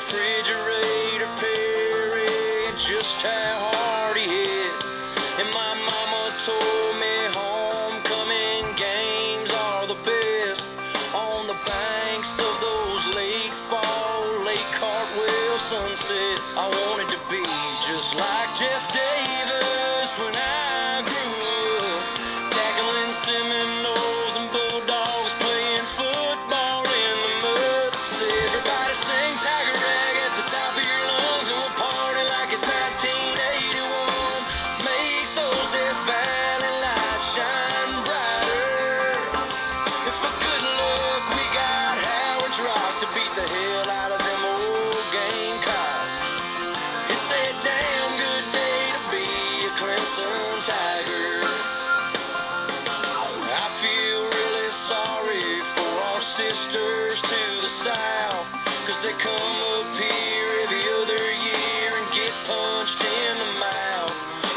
refrigerator Perry and just how hard he hit. And my mama told me homecoming games are the best on the banks of those late fall, late cartwheel sunsets. I wanted to be just like Jeff Davis when I grew up, tackling Seminoles and Bulldogs, playing football in the mud. So everybody sing Tiger Rag at the top of your lungs, and we'll party like it's 1981. Make those Death Valley lights shine brighter. And for good luck, we got Howard's Rock to beat the hell out of them old Gamecocks. It's a damn good day to be a Clemson Tiger. I feel really sorry for our sisters to the south, 'cause they come up here every other year and get punched in the mouth.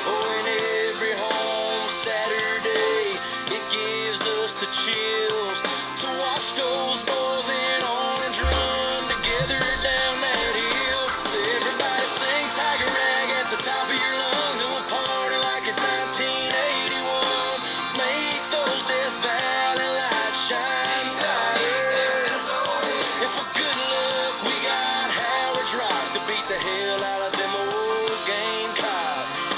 Oh, and every home Saturday, it gives us the chills to watch those boys in orange run together down that hill. So everybody sing Tiger Rag at the top of your lungs, and we'll party like it's 1981. Make those Death Valley lights shine brighter. And for good luck, we got Howard's Rock to beat the hell out of them old Gamecocks.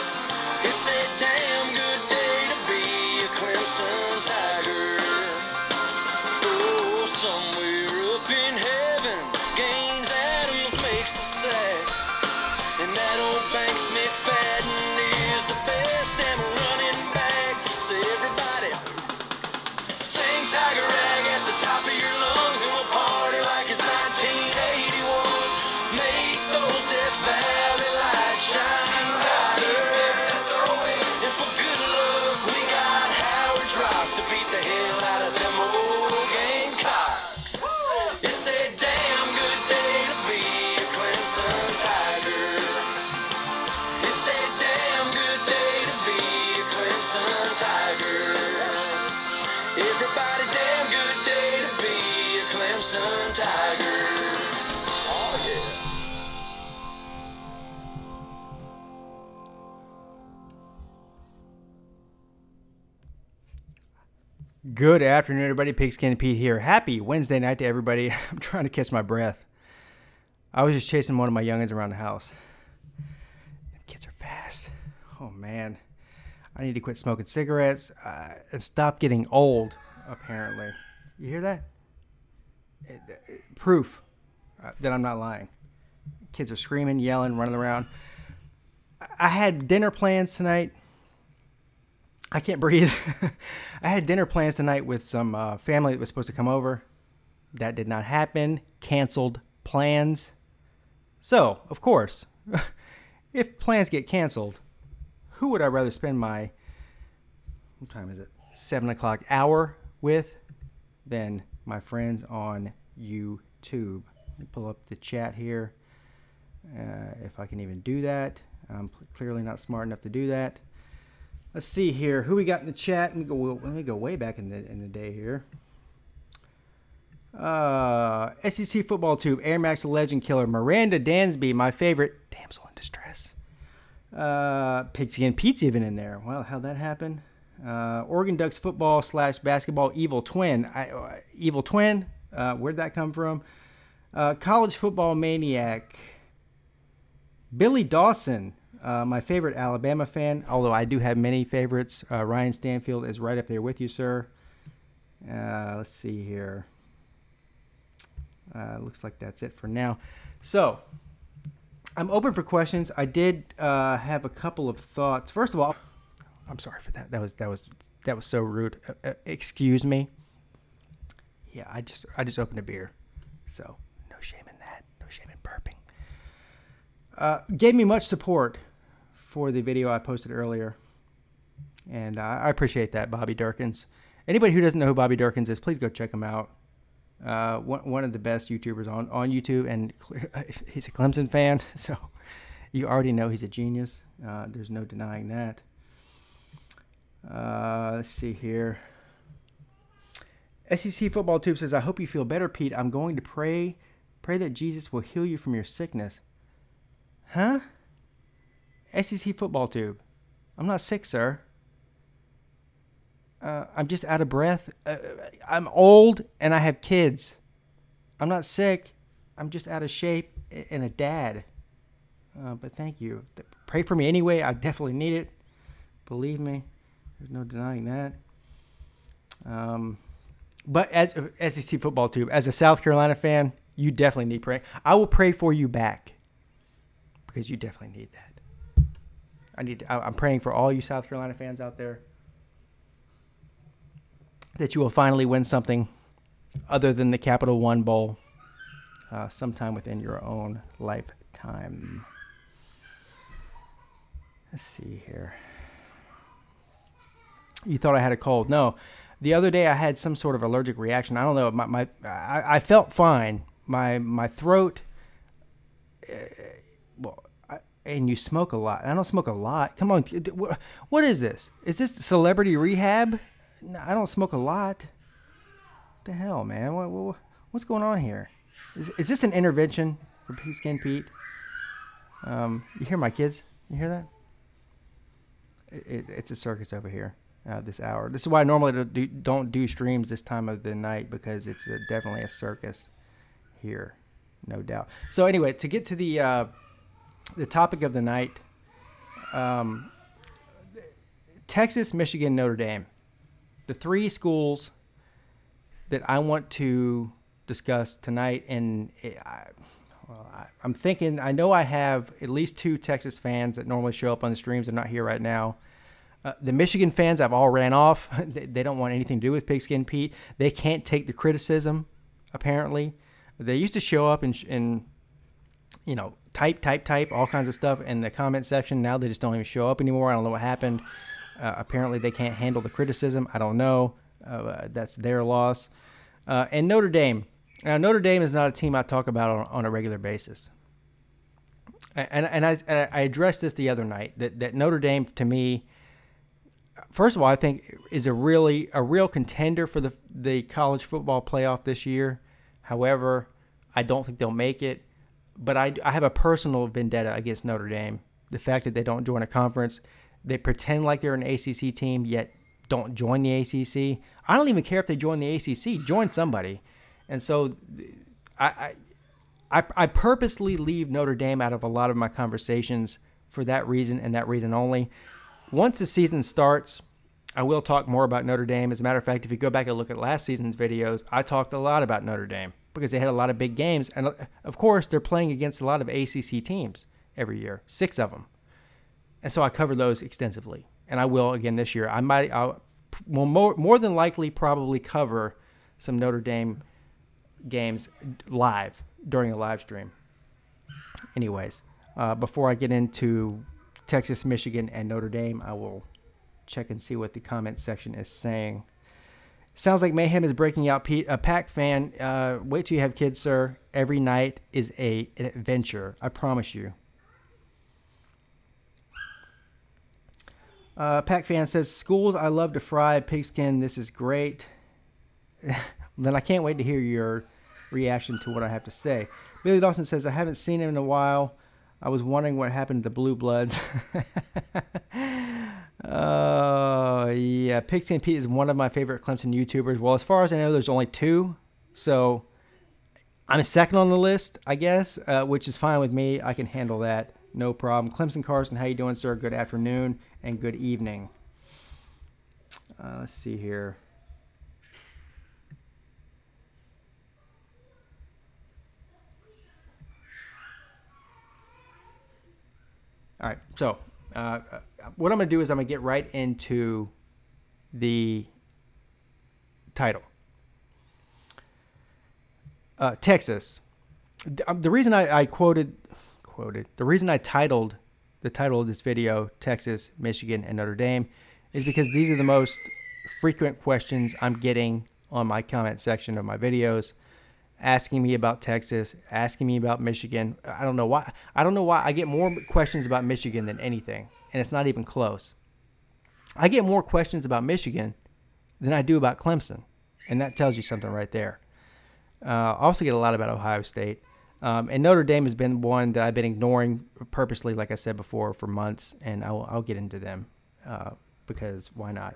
It's a damn good day to be a Clemson Tiger. Oh, somewhere up in heaven, Gaines Adams makes a sack, and that old Banks McFadden is the best damn running back. So everybody sing Tiger Rag at the top of your lungs, and we'll party like it's 1981. Make those Death Valley lights shine brighter. And for good luck, we got Howard's Rock to beat the hell out of them old Gamecocks. It's a damn good day to be a Clemson Tiger. It's a damn good day to be a Clemson Tiger. Everybody, damn good day to be a Clemson Tiger. Oh yeah. Good afternoon, everybody. Pigskin Pete here. Happy Wednesday night to everybody. I'm trying to catch my breath. I was just chasing one of my youngins around the house. Them kids are fast. Oh, man. I need to quit smoking cigarettes and stop getting old, apparently. You hear that? Proof that I'm not lying. Kids are screaming, yelling, running around. I had dinner plans tonight. I can't breathe. I had dinner plans tonight with some family that was supposed to come over. That did not happen. Canceled plans. So, of course, if plans get canceled, who would I rather spend my, what time is it, 7 o'clock hour with than my friends on YouTube? Let me pull up the chat here. If I can even do that. I'm clearly not smart enough to do that. Let's see here. Who we got in the chat? Let me go way back in the day here. SEC Football Tube, Air Max the Legend Killer, Miranda Dansby, my favorite, damsel in distress. Pigskin Pete's even in there. Well, how'd that happen? Oregon Ducks football / basketball evil twin. Evil twin? Where'd that come from? College football maniac. Billy Dawson. My favorite Alabama fan, although I do have many favorites. Ryan Stanfield is right up there with you, sir. Let's see here. Looks like that's it for now. So, I'm open for questions. I did have a couple of thoughts. First of all, I'm sorry for that. That was so rude. Excuse me. Yeah, I just opened a beer, so no shame in that. No shame in burping. Gave me much support for the video I posted earlier, and I appreciate that, Bobby Durkins. Anybody who doesn't know who Bobby Durkins is, please go check him out. One of the best YouTubers on YouTube, and he's a Clemson fan, so you already know he's a genius. There's no denying that. Let's see here. SEC Football Tube says, I hope you feel better, Pete. I'm going to Pray that Jesus will heal you from your sickness. Huh? SEC football tube. I'm not sick, sir. I'm just out of breath. I'm old and I have kids. I'm not sick. I'm just out of shape and a dad. But thank you. Pray for me anyway. I definitely need it. Believe me. There's no denying that. But as SEC football tube, as a South Carolina fan, you definitely need prayer. I will pray for you back because you definitely need that. I'm praying for all you South Carolina fans out there that you will finally win something other than the Capital One Bowl sometime within your own lifetime. Let's see here. You thought I had a cold. No. The other day I had some sort of allergic reaction. I don't know. I felt fine. My throat, and you smoke a lot. I don't smoke a lot. Come on. What is this? Is this celebrity rehab? No, I don't smoke a lot. What the hell, man? What's going on here? Is this an intervention for Pigskin Pete? You hear my kids? You hear that? It's a circus over here this hour. This is why I normally don't do streams this time of the night, because it's definitely a circus here, no doubt. So anyway, to get to the topic of the night, Texas, Michigan, Notre Dame. The three schools that I want to discuss tonight, and I'm thinking, I know I have at least 2 Texas fans that normally show up on the streams. They're not here right now. The Michigan fans I've all ran off. They don't want anything to do with Pigskin Pete. They can't take the criticism, apparently. They used to show up and type, all kinds of stuff in the comment section. Now they just don't even show up anymore. I don't know what happened. Apparently they can't handle the criticism. I don't know. That's their loss. And Notre Dame. Now, Notre Dame is not a team I talk about on a regular basis. And I addressed this the other night, that Notre Dame, to me, first of all, I think is a real contender for the college football playoff this year. However, I don't think they'll make it. But I have a personal vendetta against Notre Dame. The fact that they don't join a conference. They pretend like they're an ACC team, yet don't join the ACC. I don't even care if they join the ACC. Join somebody. And so I purposely leave Notre Dame out of a lot of my conversations for that reason and that reason only. Once the season starts, I will talk more about Notre Dame. As a matter of fact, if you go back and look at last season's videos, I talked a lot about Notre Dame because they had a lot of big games. And, of course, they're playing against a lot of ACC teams every year, 6 of them. And so I cover those extensively. And I will again this year. I'll more than likely probably cover some Notre Dame games live during a live stream. Anyways, before I get into Texas, Michigan, and Notre Dame, I will check and see what the comment section is saying. Sounds like mayhem is breaking out, Pete. A Pack fan, wait till you have kids, sir. Every night is an adventure. I promise you. Pack fan says, schools I love to fry. Pigskin, this is great. Then I can't wait to hear your reaction to what I have to say. Billy Dawson says, I haven't seen him in a while. I was wondering what happened to the Blue Bloods. Oh, yeah. Pigskin Pete is one of my favorite Clemson YouTubers. Well, as far as I know, there's only 2. So I'm second on the list, I guess, which is fine with me. I can handle that. No problem. Clemson Carson, how you doing, sir? Good afternoon and good evening. Let's see here. All right, so what I'm going to do is I'm going to get right into the title. Texas. The reason I the reason I titled the title of this video, Texas, Michigan, and Notre Dame, is because these are the most frequent questions I'm getting on my comment section of my videos, asking me about Texas, asking me about Michigan. I don't know why. I get more questions about Michigan than anything, and it's not even close. I get more questions about Michigan than I do about Clemson, and that tells you something right there. I also get a lot about Ohio State. And Notre Dame has been one that I've been ignoring purposely, like I said before, for months, and I'll get into them because why not?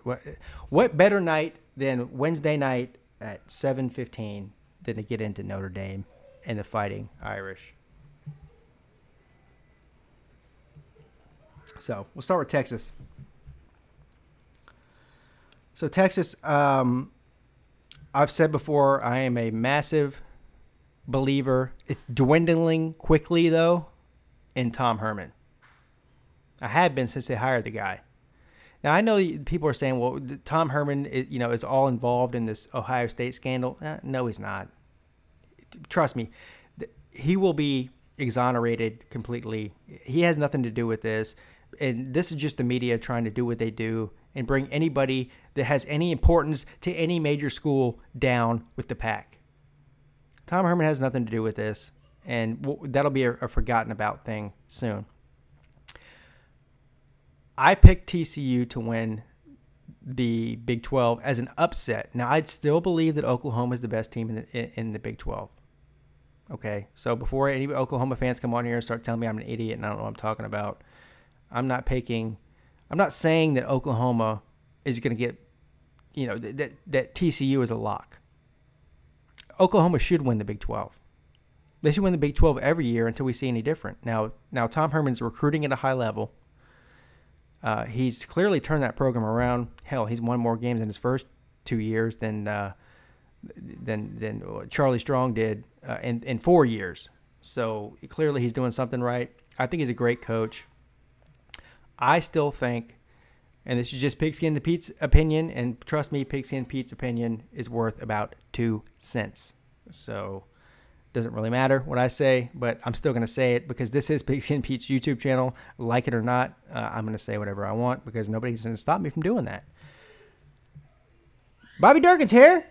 What better night than Wednesday night at 7:15 than to get into Notre Dame and the Fighting Irish? So we'll start with Texas. So Texas, I've said before, I am a massive believer. It's dwindling quickly, though, in Tom Herman. I have been since they hired the guy. Now, I know people are saying, well, Tom Herman is all involved in this Ohio State scandal. No, he's not. Trust me, he will be exonerated completely. He has nothing to do with this. And this is just the media trying to do what they do and bring anybody that has any importance to any major school down with the pack. Tom Herman has nothing to do with this, and that'll be a forgotten about thing soon. I picked TCU to win the Big 12 as an upset. Now, I'd still believe that Oklahoma is the best team in the Big 12. Okay, so before any Oklahoma fans come on here and start telling me I'm an idiot and I don't know what I'm talking about, I'm not saying that Oklahoma is going to get, that TCU is a lock. Oklahoma should win the Big 12. They should win the Big 12 every year until we see any different. Now Tom Herman's recruiting at a high level. He's clearly turned that program around. Hell, he's won more games in his first 2 years than Charlie Strong did in 4 years. So clearly he's doing something right. I think he's a great coach. I still think, and this is just Pigskin Pete's opinion, and trust me, Pigskin Pete's opinion is worth about 2 cents. So it doesn't really matter what I say, but I'm still going to say it because this is Pigskin Pete's YouTube channel. Like it or not, I'm going to say whatever I want because nobody's going to stop me from doing that. Bobby Durkin's here.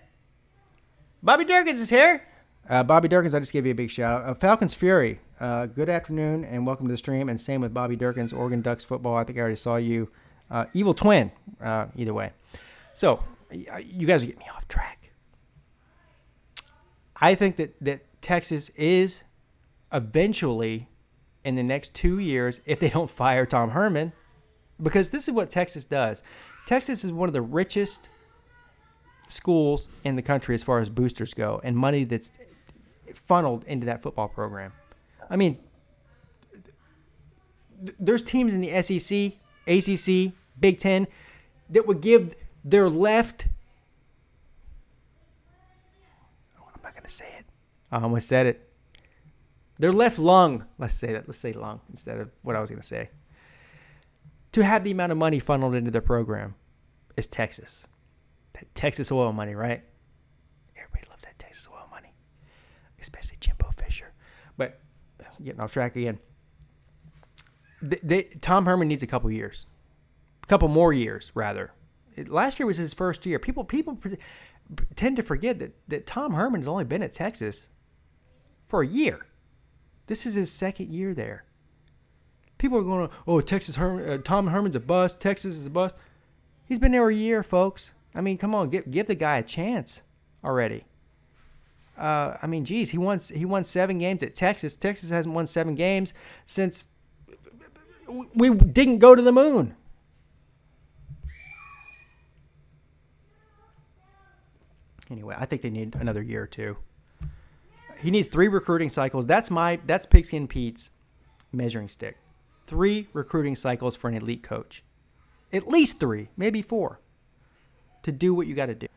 Bobby Durkins is here. Bobby Durkins, I just gave you a big shout out. Falcons Fury, good afternoon and welcome to the stream. And same with Bobby Durkins, Oregon Ducks football. I think I already saw you. Evil twin, either way. So, you guys are getting me off track. I think that Texas is eventually, in the next 2 years, if they don't fire Tom Herman, because this is what Texas does. Texas is one of the richest schools in the country as far as boosters go and money that's funneled into that football program. I mean, there's teams in the SEC, ACC, Big Ten that would give their left. I'm not going to say it. I almost said it. Their left lung. Let's say that. Let's say lung instead of what I was going to say. To have the amount of money funneled into their program is Texas. That Texas oil money, right? Everybody loves that Texas oil money, especially Jimbo Fisher. But getting off track again. Tom Herman needs a couple years. A couple more years, rather. Last year was his first year. People tend to forget that Tom Herman's only been at Texas for a year. This is his second year there. People are going, oh, Tom Herman's a bust. Texas is a bust. He's been there a year, folks. I mean, come on, give the guy a chance already. I mean, geez, he won 7 games at Texas. Texas hasn't won 7 games since we didn't go to the moon. Anyway, I think they need another year or two. He needs 3 recruiting cycles. That's Pigskin Pete's measuring stick. 3 recruiting cycles for an elite coach. At least 3, maybe 4, to do what you got to do.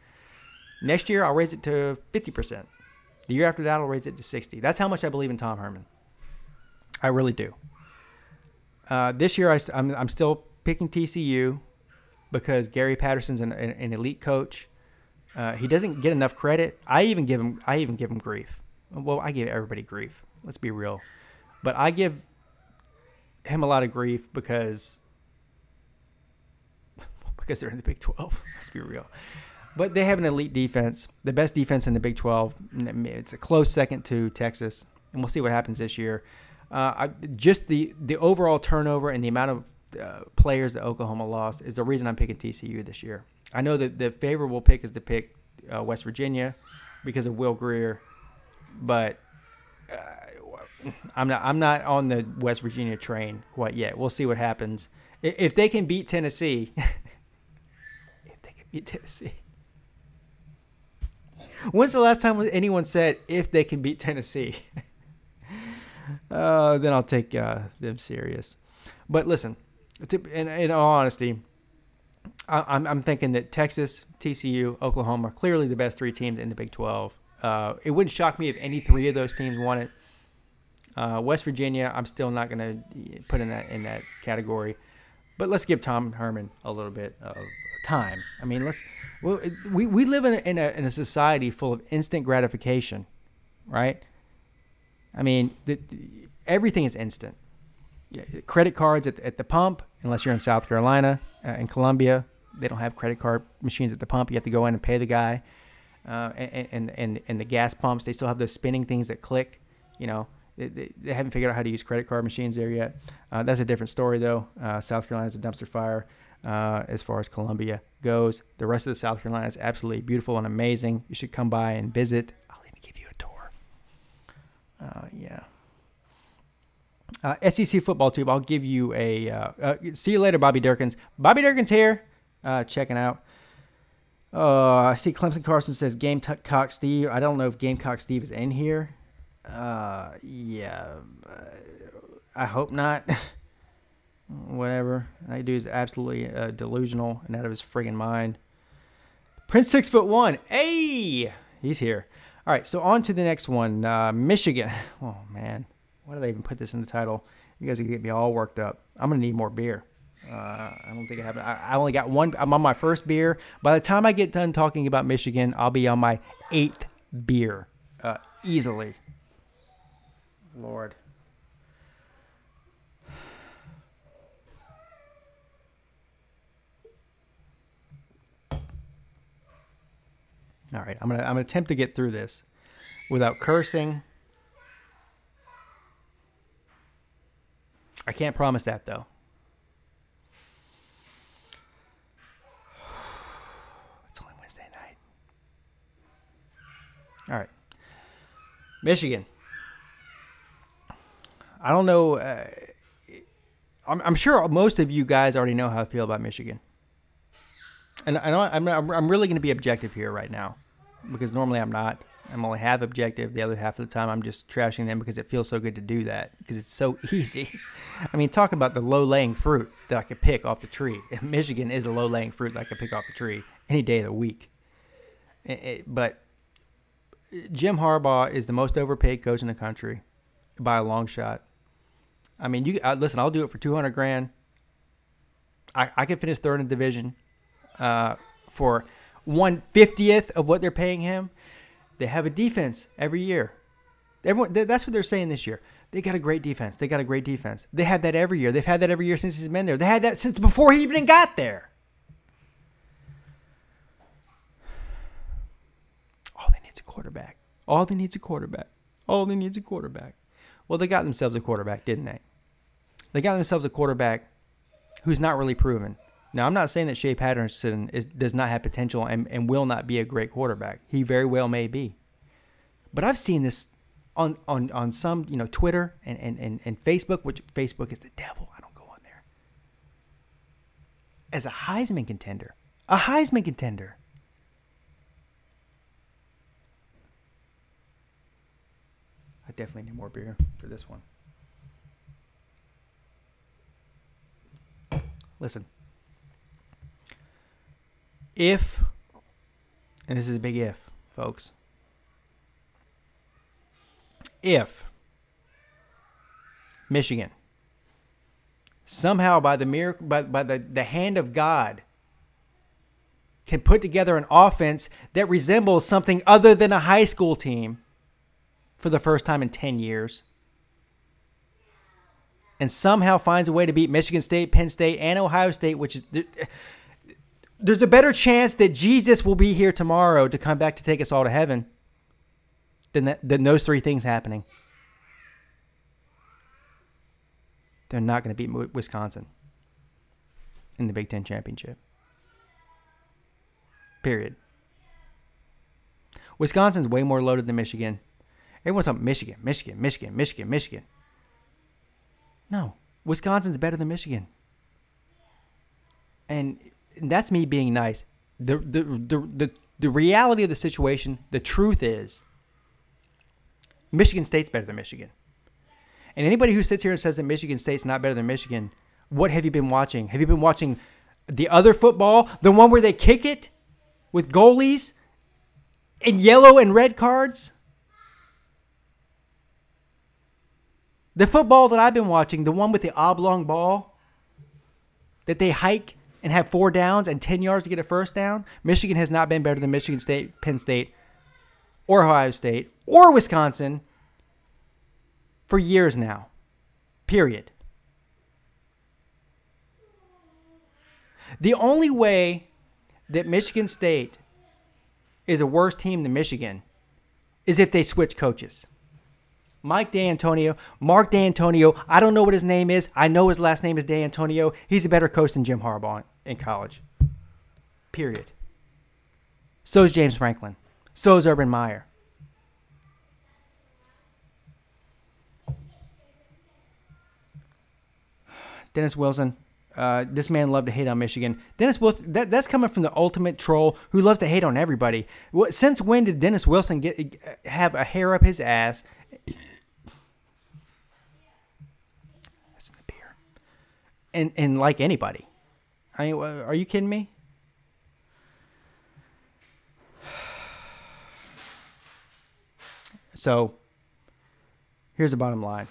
Next year, I'll raise it to 50%. The year after that, I'll raise it to 60%. That's how much I believe in Tom Herman. I really do. This year, I'm still picking TCU because Gary Patterson's an elite coach. He doesn't get enough credit. I even give him grief. Well, I give everybody grief. Let's be real. But I give him a lot of grief because they're in the Big 12. Let's be real. But they have an elite defense, the best defense in the Big 12. It's a close second to Texas, and we'll see what happens this year. Just the overall turnover and the amount of players that Oklahoma lost is the reason I'm picking TCU this year. I know that the favorable pick is to pick West Virginia because of Will Grier, but I'm not on the West Virginia train quite yet. We'll see what happens. If they can beat Tennessee, When's the last time anyone said if they can beat Tennessee? Then I'll take them serious. But listen, in all honesty, I'm thinking that Texas, TCU, Oklahoma are clearly the best 3 teams in the Big 12. It wouldn't shock me if any 3 of those teams won it. West Virginia, I'm still not going to put in that category. But let's give Tom Herman a little bit of time. I mean, we live in a society full of instant gratification, right? I mean, everything is instant. Credit cards at the pump, unless you're in South Carolina, in Columbia, they don't have credit card machines at the pump. You have to go in and pay the guy. And the gas pumps, they still have those spinning things that click. You know, they haven't figured out how to use credit card machines there yet. That's a different story, though. South Carolina's a dumpster fire as far as Columbia goes. The rest of the South Carolina is absolutely beautiful and amazing. You should come by and visit. I'll even give you a tour. SEC football tube. I'll give you see you later, Bobby Durkins. Bobby Durkins here, checking out. I see Clemson Carson says Gamecock Steve. I don't know if Gamecock Steve is in here. I hope not. Whatever. That dude is absolutely delusional and out of his friggin' mind. Prince 6'1". Hey, he's here. All right, so on to the next one. Michigan. Oh man, why did they even put this in the title? You guys are gonna get me all worked up. I'm gonna need more beer. I don't think I have. I only got one. I'm on my first beer. By the time I get done talking about Michigan, I'll be on my 8th beer, easily. Lord. All right, I'm gonna attempt to get through this without cursing. I can't promise that though. It's only Wednesday night. All right, Michigan. I don't know. I'm sure most of you guys already know how I feel about Michigan. And I'm really going to be objective here right now, because normally I'm not. I'm only half objective. The other half of the time I'm just trashing them because it feels so good to do that, because it's so easy. I mean, talk about the low-laying fruit that I could pick off the tree. Michigan is the low-laying fruit that I could pick off the tree any day of the week. But Jim Harbaugh is the most overpaid coach in the country by a long shot. I mean, listen, I'll do it for $200,000. I could finish third in the division. For 1/50th of what they're paying him. They have a defense every year. That's what they're saying this year. They got a great defense. They got a great defense. They had that every year. They've had that every year since he's been there. They had that since before he even got there. All they need is a quarterback. All they need is a quarterback. All they need is a quarterback. Well, they got themselves a quarterback, didn't they? They got themselves a quarterback who's not really proven. Now, I'm not saying that Shea Patterson does not have potential and will not be a great quarterback. He very well may be. But I've seen this on some, Twitter and Facebook, which Facebook is the devil. I don't go on there. As a Heisman contender. A Heisman contender. I definitely need more beer for this one. Listen. If, and this is a big if, folks, if Michigan somehow by the miracle, by the hand of God, can put together an offense that resembles something other than a high school team for the first time in 10 years, and somehow finds a way to beat Michigan State, Penn State, and Ohio State, which is... There's a better chance that Jesus will be here tomorrow to come back to take us all to heaven than those 3 things happening. They're not going to beat Wisconsin in the Big Ten Championship. Period. Wisconsin's way more loaded than Michigan. Everyone's talking Michigan. No, Wisconsin's better than Michigan. And that's me being nice. The reality of the situation, the truth is, Michigan State's better than Michigan. And anybody who sits here and says that Michigan State's not better than Michigan, what have you been watching? Have you been watching the other football, the one where they kick it with goalies and yellow and red cards? The football that I've been watching, the one with the oblong ball that they hike and have 4 downs and 10 yards to get a first down, Michigan has not been better than Michigan State, Penn State, or Ohio State, or Wisconsin for years now. Period. The only way that Michigan State is a worse team than Michigan is if they switch coaches. Mark D'Antonio, I don't know what his name is. I know his last name is D'Antonio. He's a better coach than Jim Harbaugh in college. Period. So is James Franklin. So is Urban Meyer. Dennis Wilson. This man loved to hate on Michigan. Dennis Wilson, that's coming from the ultimate troll who loves to hate on everybody. Since when did Dennis Wilson have a hair up his ass? That's in the beer. And like anybody. I mean, are you kidding me? So, here's the bottom line.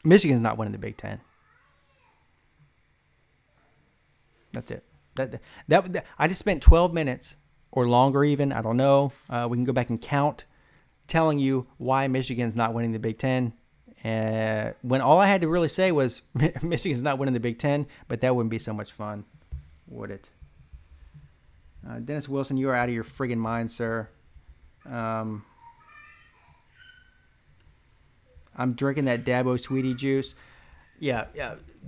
Michigan's not winning the Big Ten. That's it. That I just spent 12 minutes or longer even. I don't know. We can go back and count, telling you why Michigan's not winning the Big Ten. When all I had to really say was Michigan's not winning the Big Ten, but that wouldn't be so much fun, would it? Dennis Wilson, you are out of your friggin' mind, sir. I'm drinking that Dabo Sweetie juice. Yeah.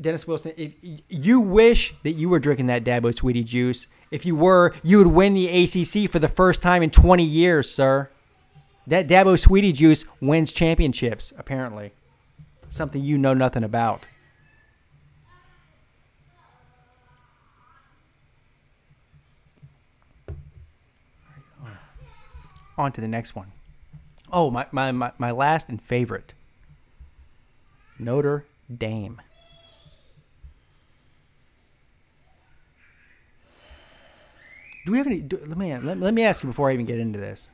Dennis Wilson, if you wish that you were drinking that Dabo Sweetie juice. If you were, you would win the ACC for the first time in 20 years, sir. That Dabo Sweetie juice wins championships, apparently. Something you know nothing about. On to the next one. Oh, my last and favorite. Notre Dame. Do we have any? Let me ask you before I even get into this.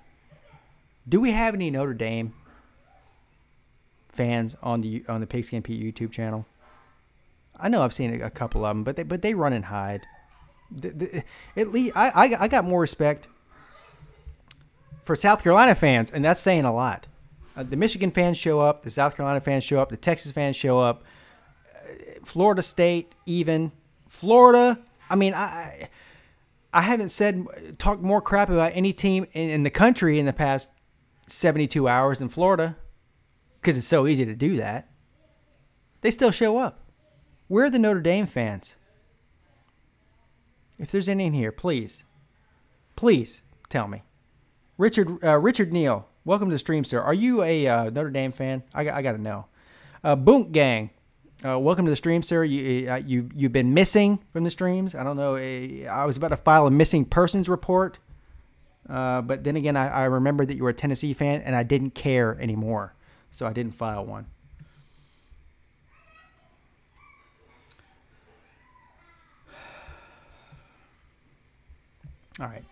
Do we have any Notre Dame fans on the Pigskin Pete YouTube channel? I know I've seen a couple of them, but they run and hide. At least I got more respect for South Carolina fans, and that's saying a lot. The Michigan fans show up. The South Carolina fans show up. The Texas fans show up. Florida State, even. Florida, I mean, I haven't talked more crap about any team in the country in the past 72 hours than Florida because it's so easy to do that. They still show up. Where are the Notre Dame fans? If there's any in here, please tell me. Richard Neal. Welcome to the stream, sir. Are you a Notre Dame fan? I got to know. Boonk Gang. Welcome to the stream, sir. You've been missing from the streams. I don't know. I was about to file a missing persons report, but then again, I remembered that you were a Tennessee fan, and I didn't care anymore, so I didn't file one. All right.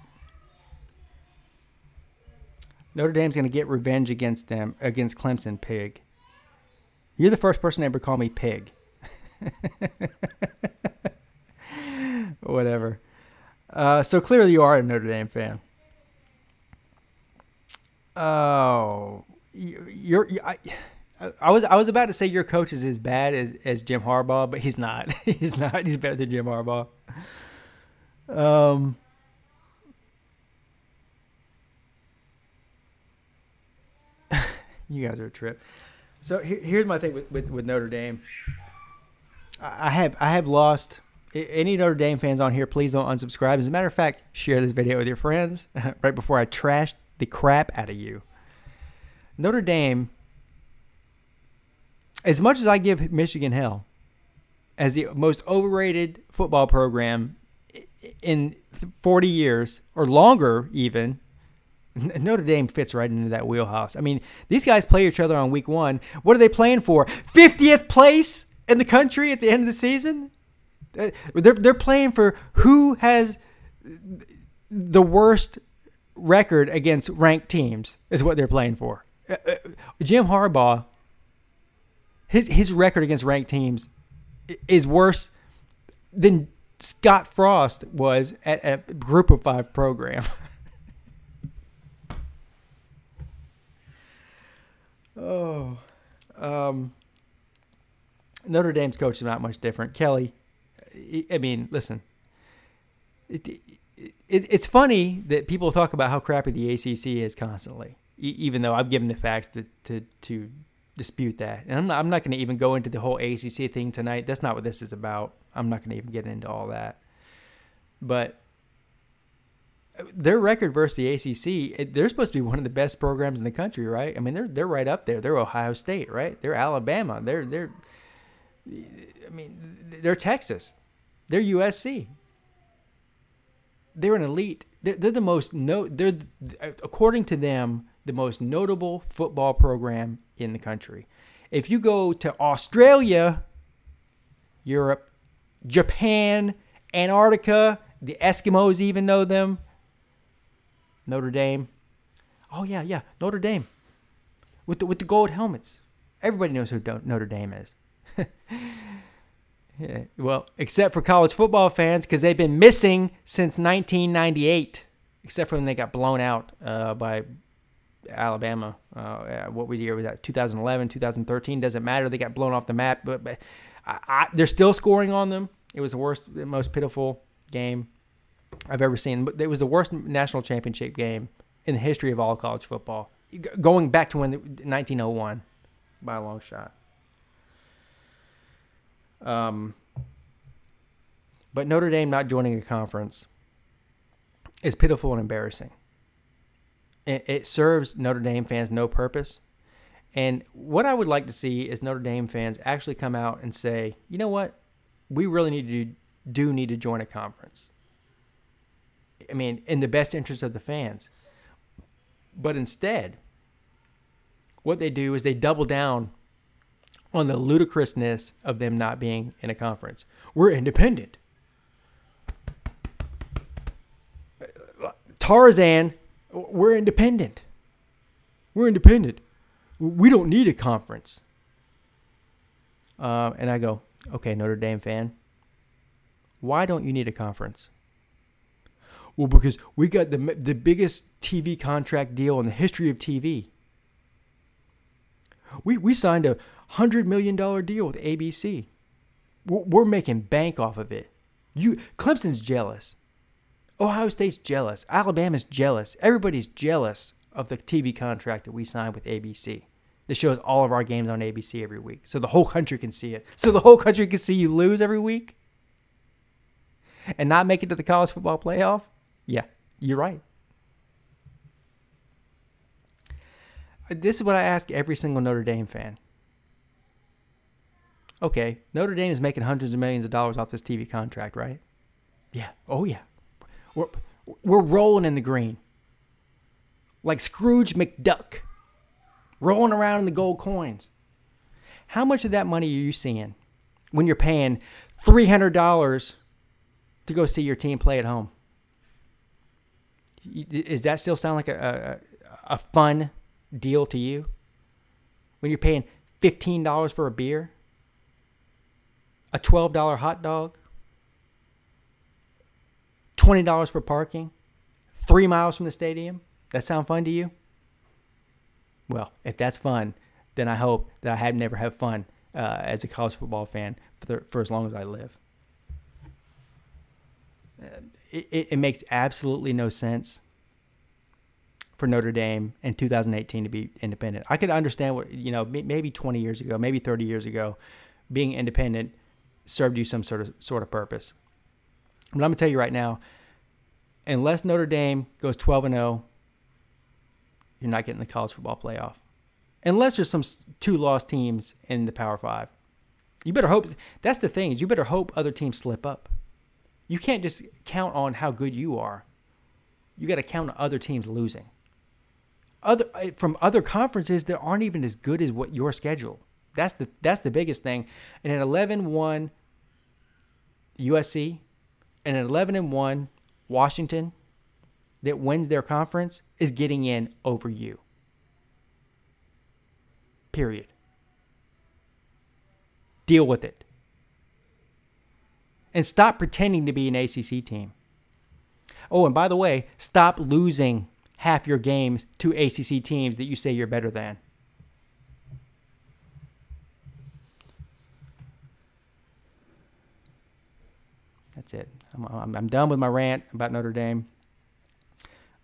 Notre Dame's going to get revenge against Clemson, pig. You're the first person to ever call me pig. Whatever. So clearly you are a Notre Dame fan. Oh, I was about to say your coach is as bad as Jim Harbaugh, but he's not. He's not. He's better than Jim Harbaugh. You guys are a trip. So here's my thing with Notre Dame. I have lost. Any Notre Dame fans on here, please don't unsubscribe. As a matter of fact, share this video with your friends right before I trash the crap out of you. Notre Dame, as much as I give Michigan hell as the most overrated football program in 40 years or longer even, Notre Dame fits right into that wheelhouse. I mean, these guys play each other on week 1. What are they playing for? 50th place in the country at the end of the season? They're playing for who has the worst record against ranked teams is what they're playing for. Jim Harbaugh, his record against ranked teams is worse than Scott Frost was at a Group of 5 program. Notre Dame's coach is not much different. Kelly, I mean, listen, it's funny that people talk about how crappy the ACC is constantly, even though I've given the facts to dispute that. And I'm not going to even go into the whole ACC thing tonight. That's not what this is about. I'm not going to even get into all that. But their record versus the ACC, they're supposed to be one of the best programs in the country, right? I mean, they're right up there. They're Ohio State, right? They're Alabama. They're Texas. They're USC. They're an elite. They're the most according to them, the most notable football program in the country. If you go to Australia, Europe, Japan, Antarctica, the Eskimos even know them. Notre Dame. Oh yeah, Notre Dame. With the gold helmets. Everybody knows who Notre Dame is. Yeah, well, except for college football fans, because they've been missing since 1998, except for when they got blown out by Alabama. What year was that? 2011, 2013? Doesn't matter. They got blown off the map, but they're still scoring on them. It was the worst, most pitiful game I've ever seen. But it was the worst national championship game in the history of all college football, going back to 1901 by a long shot. But Notre Dame not joining a conference is pitiful and embarrassing. It serves Notre Dame fans no purpose. And what I would like to see is Notre Dame fans actually come out and say, you know what? We really need to join a conference. I mean, in the best interest of the fans. But instead, what they do is they double down on the ludicrousness of them not being in a conference. We're independent. Tarzan, we're independent. We're independent. We don't need a conference. And I go, okay, Notre Dame fan, why don't you need a conference? Well, because we got the biggest TV contract deal in the history of TV. We signed a $100 million deal with ABC. We're making bank off of it. Clemson's jealous. Ohio State's jealous. Alabama's jealous. Everybody's jealous of the TV contract that we signed with ABC. That shows all of our games on ABC every week. So the whole country can see it. So the whole country can see you lose every week and not make it to the college football playoff? Yeah, you're right. This is what I ask every single Notre Dame fan. Okay, Notre Dame is making hundreds of millions of dollars off this TV contract, right? Yeah. Oh, yeah. We're rolling in the green. Like Scrooge McDuck. Rolling around in the gold coins. How much of that money are you seeing when you're paying $300 to go see your team play at home? Does that still sound like a fun deal to you? When you're paying $15 for a beer? A $12 hot dog? $20 for parking? 3 miles from the stadium? That sound fun to you? Well, if that's fun, then I hope that I never have fun as a college football fan for as long as I live. It makes absolutely no sense for Notre Dame in 2018 to be independent. I could understand what, maybe 20 years ago, maybe 30 years ago, being independent served you some sort of purpose. But I'm going to tell you right now, unless Notre Dame goes 12-0 you're not getting the college football playoff. Unless there's some 2 lost teams in the Power 5. You better hope. That's the thing, is you better hope other teams slip up. You can't just count on how good you are. You got to count on other teams losing. From other conferences that aren't even as good as what your schedule. That's the biggest thing. And an 11-1 USC and an 11-1 Washington that wins their conference is getting in over you. Period. Deal with it. And stop pretending to be an ACC team. Oh, and by the way, stop losing half your games to ACC teams that you say you're better than. That's it. I'm done with my rant about Notre Dame.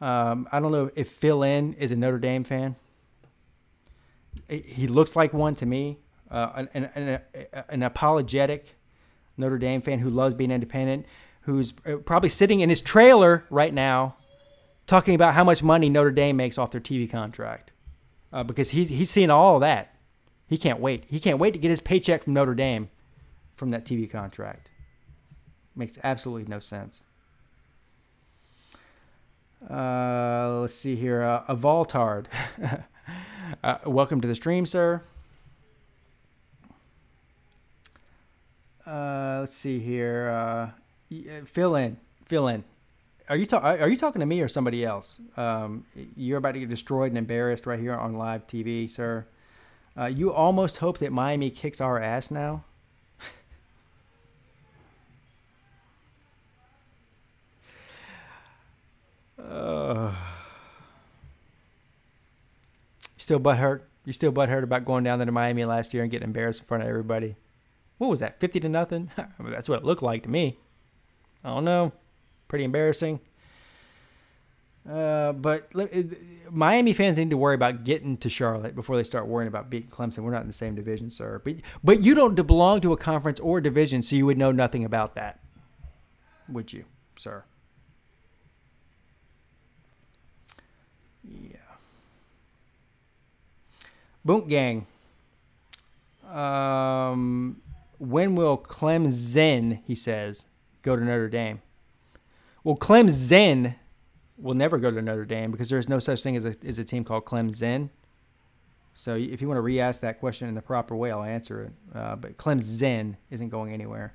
I don't know if Phil N is a Notre Dame fan. He looks like one to me. An apologetic Notre Dame fan who loves being independent, who's probably sitting in his trailer right now talking about how much money Notre Dame makes off their TV contract. Because he's seen all of that. He can't wait. He can't wait to get his paycheck from Notre Dame from that TV contract. Makes absolutely no sense. Let's see here. A Voltard. Welcome to the stream, sir. Let's see here. Fill in. Are you talking to me or somebody else? You're about to get destroyed and embarrassed right here on live TV, sir. You almost hope that Miami kicks our ass now. Still butthurt? You still butthurt about going down there to Miami last year and getting embarrassed in front of everybody? What was that, 50-0? I mean, that's what it looked like to me. I don't know. Pretty embarrassing. But Miami fans need to worry about getting to Charlotte before they start worrying about beating Clemson. We're not in the same division, sir. But you don't belong to a conference or division, so you would know nothing about that. Would you, sir? Yeah. Boom Gang. When will Clemson, he says, go to Notre Dame? Well, Clemson will never go to Notre Dame because there's no such thing as a team called Clemson. So if you want to re-ask that question in the proper way, I'll answer it. But Clemson isn't going anywhere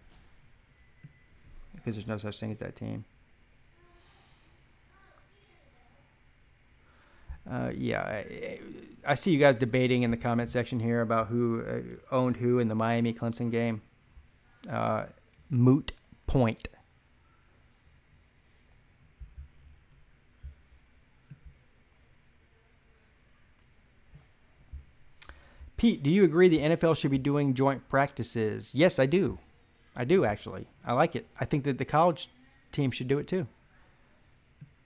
because there's no such thing as that team. Yeah, I see you guys debating in the comment section here about who owned who in the Miami-Clemson game. Moot point. Pete, do you agree the NFL should be doing joint practices? Yes, I do. I do, actually. I like it. I think that the college team should do it, too.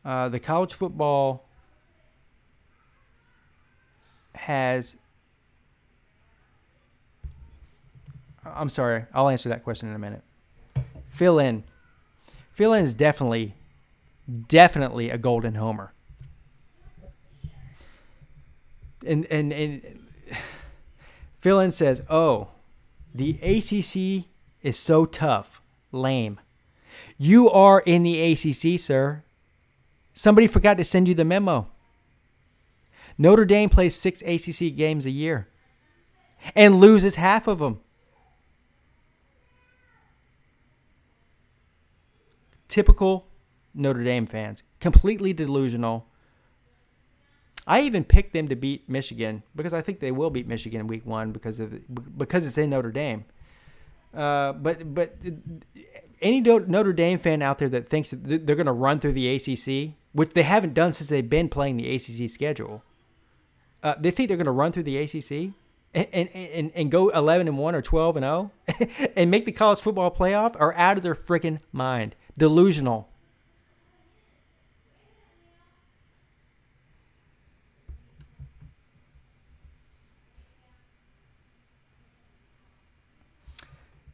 The college football has... I'm sorry. I'll answer that question in a minute. Fill in. Fill in is definitely a golden homer. And Fill in says, oh, the ACC is so tough. Lame. You are in the ACC, sir. Somebody forgot to send you the memo. Notre Dame plays 6 ACC games a year and loses half of them. Typical Notre Dame fans. Completely delusional. I even picked them to beat Michigan because I think they will beat Michigan in week 1 because it's in Notre Dame. But any Notre Dame fan out there that thinks that they're going to run through the ACC, which they haven't done since they've been playing the ACC schedule, they think they're going to run through the ACC and go 11-1 or 12-0 and make the college football playoff are out of their freaking mind. Delusional.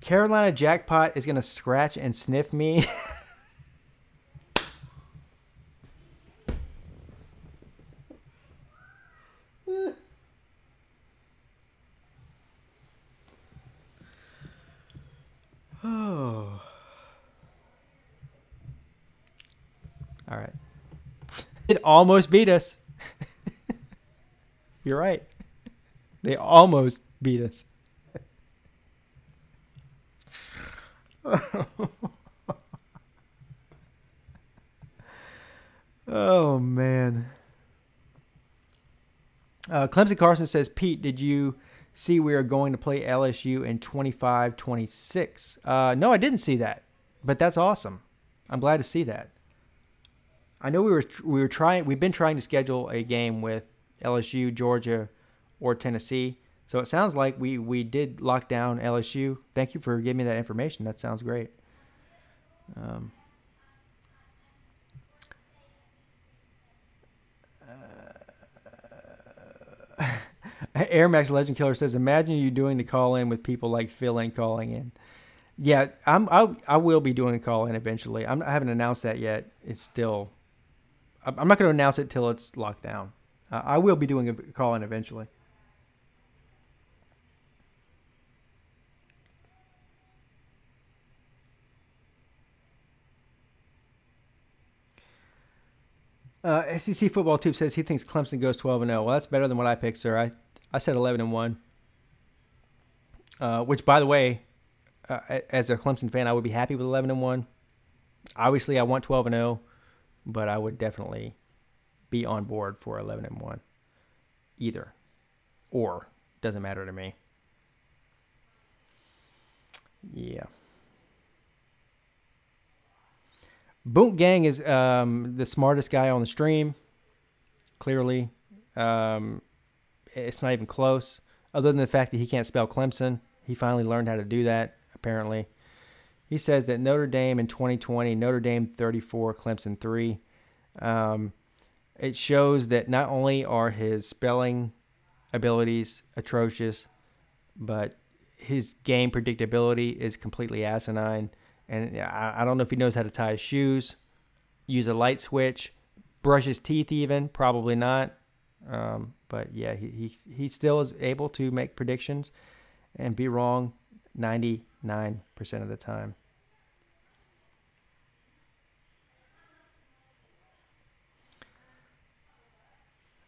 Carolina Jackpot is going to scratch and sniff me. All right. It almost beat us. You're right. They almost beat us. Oh, man. Clemson Carson says, Pete, did you see we are going to play LSU in 25-26? No, I didn't see that, but that's awesome. I'm glad to see that. I know we've been trying to schedule a game with LSU, Georgia, or Tennessee. So it sounds like we did lock down LSU. Thank you for giving me that information. That sounds great. Air Max Legend Killer says, imagine you doing the call-in with people like Phil and calling in. Yeah, I will be doing a call-in eventually. I haven't announced that yet. It's still... I'm not going to announce it till it's locked down. I will be doing a call-in eventually. SEC Football Tube says he thinks Clemson goes 12-0. Well, that's better than what I picked, sir. I said 11-1. Which, by the way, as a Clemson fan, I would be happy with 11-1. Obviously, I want 12-0, but I would definitely be on board for 11-1. Either. Or. Doesn't matter to me. Yeah. Boot Gang is the smartest guy on the stream. Clearly. It's not even close. Other than the fact that he can't spell Clemson. He finally learned how to do that, apparently. He says that Notre Dame in 2020, Notre Dame 34, Clemson 3. It shows that not only are his spelling abilities atrocious, but his game predictability is completely asinine. And I don't know if he knows how to tie his shoes, use a light switch, brush his teeth even. Probably not. But, yeah, he still is able to make predictions and be wrong 99% of the time.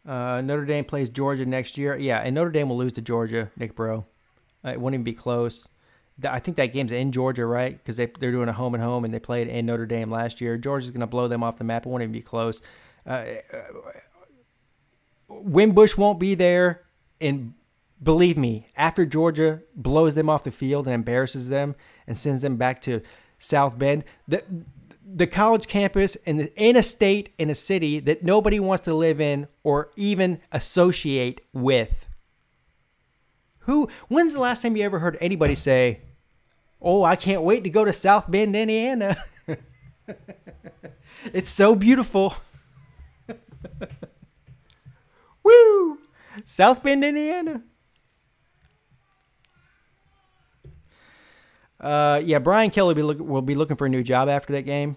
Notre Dame plays Georgia next year. Yeah, and Notre Dame will lose to Georgia, Nick Bro. It won't even be close. I think that game's in Georgia, right? Because they're doing a home and home, and they played in Notre Dame last year. Georgia's going to blow them off the map. It won't even be close. Wimbush won't be there, and believe me, after Georgia blows them off the field and embarrasses them and sends them back to South Bend, the college campus in a state, in a city that nobody wants to live in or even associate with. When's the last time you ever heard anybody say, oh, I can't wait to go to South Bend, Indiana? It's so beautiful. Woo! South Bend, Indiana. Yeah, Brian Kelly will be looking for a new job after that game.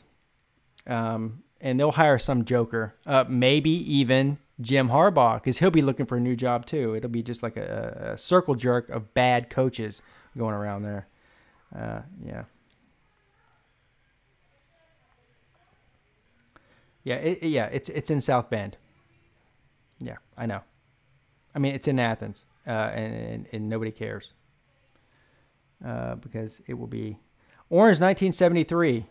And they'll hire some joker. Maybe even Jim Harbaugh, because he'll be looking for a new job too. It'll be just like a circle jerk of bad coaches going around there. Yeah. Yeah, it's in South Bend. Yeah, I know. I mean, it's in Athens, and nobody cares. Because it will be Orange 1973.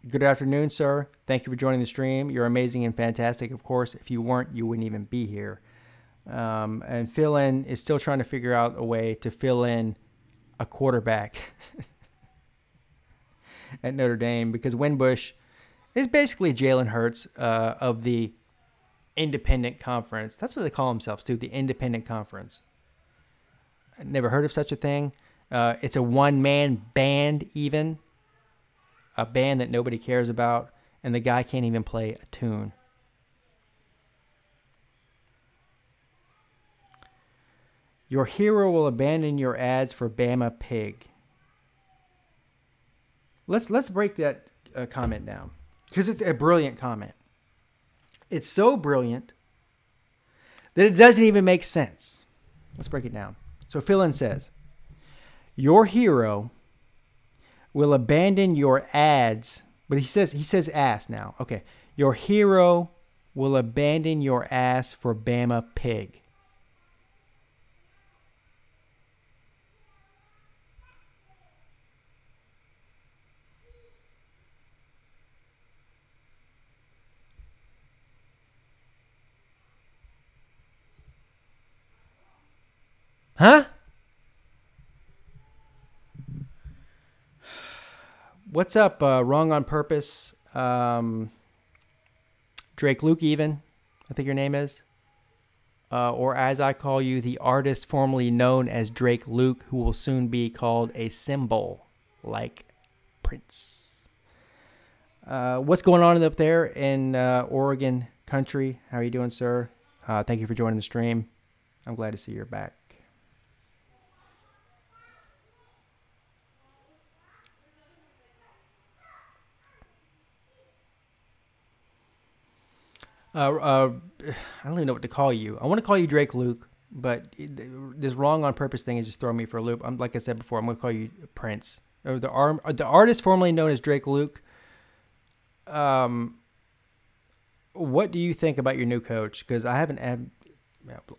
Good afternoon, sir. Thank you for joining the stream. You're amazing and fantastic. Of course, if you weren't, you wouldn't even be here. And fill-in is still trying to figure out a way to fill in a quarterback at Notre Dame, because Wimbush is basically Jalen Hurts of the independent conference. That's what they call themselves, too, the independent conference. I never heard of such a thing. It's a one-man band even. A band that nobody cares about, and the guy can't even play a tune. Your hero will abandon your ads for Bama Pig. Let's break that comment down, because it's a brilliant comment. It's so brilliant that it doesn't even make sense. Let's break it down. So Phil says, your hero will abandon your ads, but he says ass now. Okay. Your hero will abandon your ass for Bama Pig. Huh? What's up? Wrong on Purpose. Drake Luke, even, I think your name is. Or as I call you, the artist formerly known as Drake Luke, who will soon be called a symbol like Prince. What's going on up there in Oregon country? How are you doing, sir? Thank you for joining the stream. I'm glad to see you're back. I don't even know what to call you. I want to call you Drake Luke, but this wrong on purpose thing is just throwing me for a loop. Like I said before, I'm going to call you Prince. Or the artist formerly known as Drake Luke. What do you think about your new coach? Because I haven't had,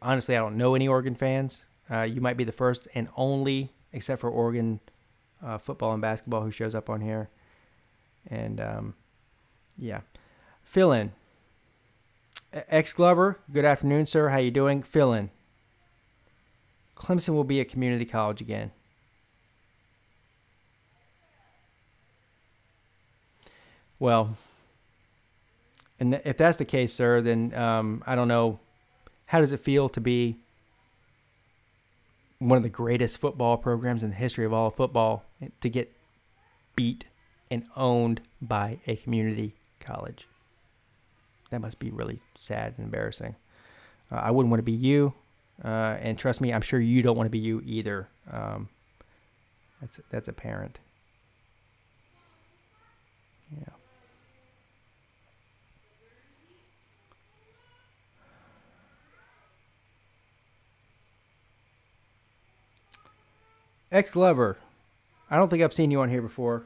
honestly, I don't know any Oregon fans. You might be the first and only, except for Oregon football and basketball, who shows up on here. And yeah, fill in. Glover, good afternoon, sir. How you doing? Fill in. Clemson will be a community college again. Well, and if that's the case, sir, then I don't know. How does it feel to be one of the greatest football programs in the history of all football to get beat and owned by a community college? That must be really sad and embarrassing. I wouldn't want to be you, and trust me, I'm sure you don't want to be you either. That's apparent. Yeah. Glover, I don't think I've seen you on here before.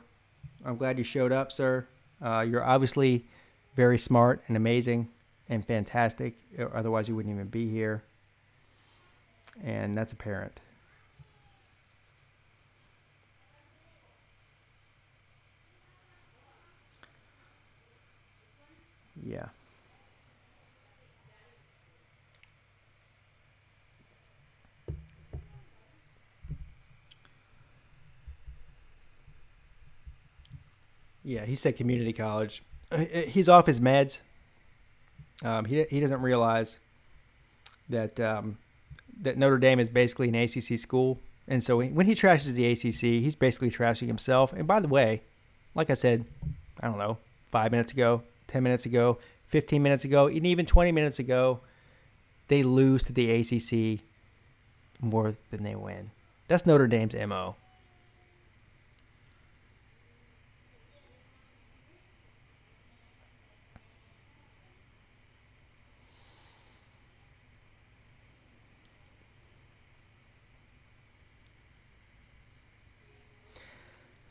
I'm glad you showed up, sir. You're obviously very smart and amazing and fantastic. Otherwise, you wouldn't even be here. And that's apparent. Yeah. Yeah, he said community college. He's off his meds. He doesn't realize that that Notre Dame is basically an ACC school, and so when he trashes the ACC, he's basically trashing himself. And by the way, like I said, I don't know, 5 minutes ago, 10 minutes ago, 15 minutes ago, and even 20 minutes ago, they lose to the ACC more than they win. That's Notre Dame's MO.